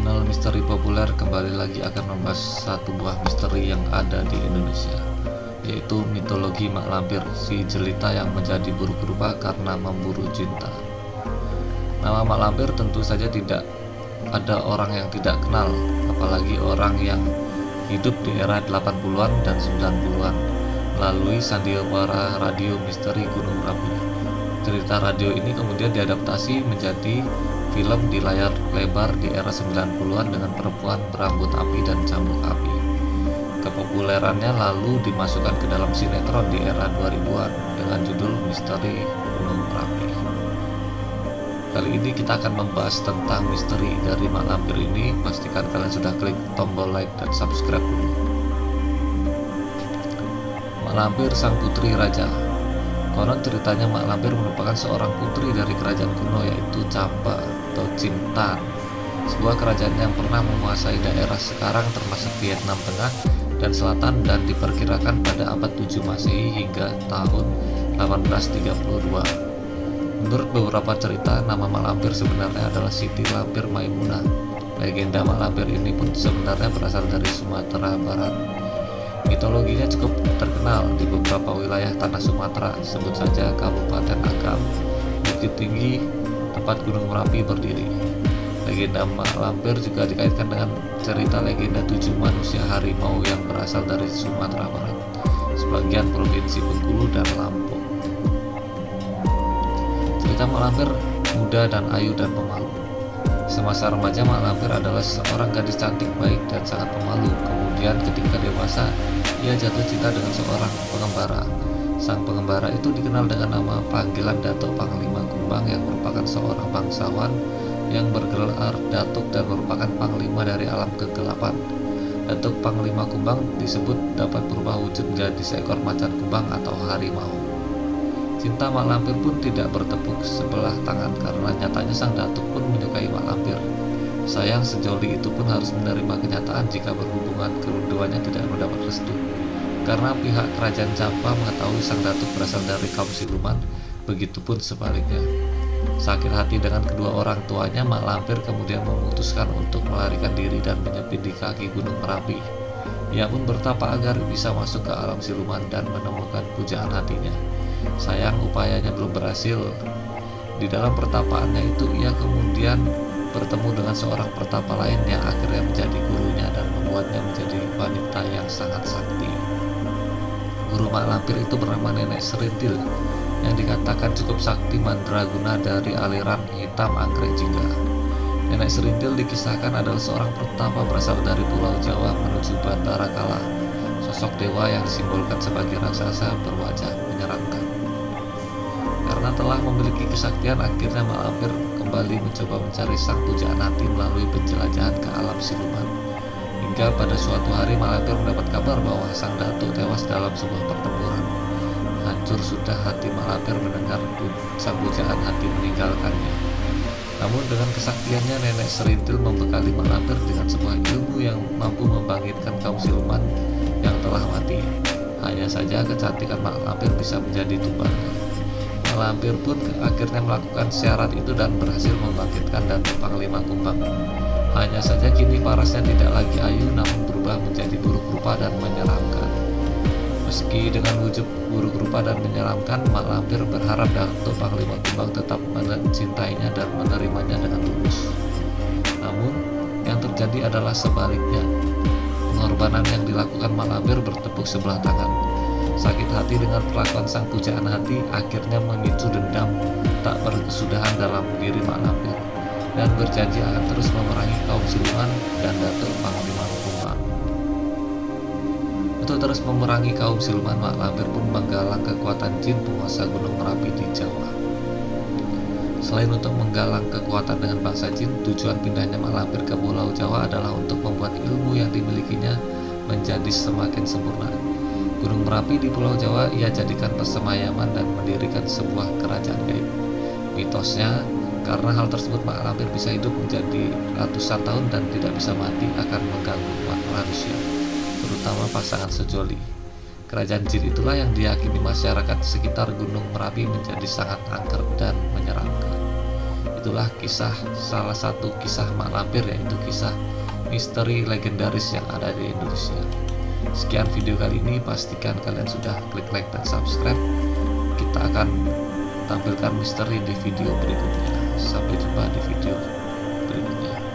Channel misteri populer kembali lagi akan membahas satu buah misteri yang ada di Indonesia, yaitu mitologi mak lampir, si jelita yang menjadi buruk rupa karena memburu cinta. Nama mak lampir tentu saja tidak ada orang yang tidak kenal, apalagi orang yang hidup di era 80-an dan 90-an melalui sandiwara radio misteri Gunung Merapi. Cerita radio ini kemudian diadaptasi menjadi film di layar lebar di era 90-an dengan perempuan berambut api dan cambuk api. Kepopulerannya lalu dimasukkan ke dalam sinetron di era 2000-an dengan judul Misteri Gunung Merapi. Kali ini kita akan membahas tentang misteri dari mak lampir ini. Pastikan kalian sudah klik tombol like dan subscribe dulu. Mak lampir sang putri raja. Konon ceritanya mak lampir merupakan seorang putri dari kerajaan kuno, yaitu Camba atau Cintan, sebuah kerajaan yang pernah menguasai daerah sekarang termasuk Vietnam Tengah dan Selatan, dan diperkirakan pada abad 7 Masehi hingga tahun 1832. Menurut beberapa cerita, nama mak lampir sebenarnya adalah Siti Lampir Maimunah. Legenda mak lampir ini pun sebenarnya berasal dari Sumatera Barat. Mitologinya cukup terkenal di beberapa wilayah tanah Sumatera, sebut saja Kabupaten Agam, Bukit Tinggi, tempat Gunung Merapi berdiri. Legenda mak lampir juga dikaitkan dengan cerita legenda 7 manusia harimau yang berasal dari Sumatera Barat, sebagian provinsi Bengkulu dan Lampung. Cerita mak lampir muda dan ayu dan pemalu. Semasa remaja, mak lampir adalah seorang gadis cantik, baik dan sangat pemalu. Kemudian ketika dewasa, ia jatuh cinta dengan seorang pengembara. Sang pengembara itu dikenal dengan nama panggilan Datuk Panglima Kumbang, yang merupakan seorang bangsawan yang bergelar Datuk dan merupakan panglima dari alam kegelapan. Datuk Panglima Kumbang disebut dapat berubah wujud menjadi seekor macan kumbang atau harimau. Cinta mak lampir pun tidak bertepuk sebelah tangan, karena nyatanya sang datuk pun menyukai mak lampir. Sayang, sejoli itu pun harus menerima kenyataan jika berhubungan keduanya tidak mendapat restu. Karena pihak kerajaan Camba mengetahui sang datuk berasal dari kaum siluman, begitupun sebaliknya. Sakit hati dengan kedua orang tuanya, mak lampir kemudian memutuskan untuk melarikan diri dan menyepi di kaki Gunung Merapi. Ia pun bertapa agar bisa masuk ke alam siluman dan menemukan pujaan hatinya. Sayang, upayanya belum berhasil. Di dalam pertapaannya itu, ia kemudian bertemu dengan seorang pertapa lain yang akhirnya menjadi gurunya dan membuatnya menjadi wanita yang sangat sakti. Guru mak lampir itu bernama Nenek Serintil, yang dikatakan cukup sakti mandraguna dari aliran hitam anggrek jingga. Nenek Serintil dikisahkan adalah seorang pertapa berasal dari Pulau Jawa menuju Batara Kala, sosok dewa yang disimbolkan sebagai raksasa berwajah menyeramkan. Karena telah memiliki kesaktian, akhirnya mak lampir kembali mencoba mencari sang pujaan hati melalui penjelajahan ke alam siluman. Hingga pada suatu hari mak lampir mendapat kabar bahwa sang datuk tewas dalam sebuah pertempuran. Hancur sudah hati mak lampir mendengar sang pujaan hati meninggalkannya. Namun dengan kesaktiannya, Nenek Serintil membekali mak lampir dengan sebuah ilmu yang mampu membangkitkan kaum siluman yang telah mati. Hanya saja kecantikan mak lampir bisa menjadi tumbangnya. Mak lampir pun akhirnya melakukan syarat itu dan berhasil membangkitkan Datuk Panglima Kumbang. Hanya saja kini parasnya tidak lagi ayu, namun berubah menjadi buruk rupa dan menyeramkan. Meski dengan wujud buruk rupa dan menyeramkan, mak lampir berharap Datuk Panglima Kumbang tetap mencintainya dan menerimanya dengan tulus. Namun yang terjadi adalah sebaliknya. Pengorbanan yang dilakukan mak lampir bertepuk sebelah tangan. Sakit hati dengan perlakuan sang pujaan hati akhirnya memicu dendam tak berkesudahan dalam diri mak lampir, dan berjanji akan terus memerangi kaum siluman dan Datuk Panglima Kumbang. Untuk terus memerangi kaum siluman, mak lampir pun menggalang kekuatan jin penguasa Gunung Merapi di Jawa. Selain untuk menggalang kekuatan dengan bangsa jin, tujuan pindahnya mak lampir ke Pulau Jawa adalah untuk membuat ilmu yang dimilikinya menjadi semakin sempurna. Gunung Merapi di Pulau Jawa ia jadikan persemayaman dan mendirikan sebuah kerajaan gaib. Mitosnya, karena hal tersebut mak lampir bisa hidup menjadi ratusan tahun dan tidak bisa mati akan mengganggu umat manusia, terutama pasangan sejoli. Kerajaan jin itulah yang diyakini masyarakat sekitar Gunung Merapi menjadi sangat angker dan menyeramkan. Itulah salah satu kisah mak lampir, yaitu kisah misteri legendaris yang ada di Indonesia. Sekian video kali ini, pastikan kalian sudah klik like dan subscribe. Kita akan tampilkan misteri di video berikutnya. Sampai jumpa di video berikutnya.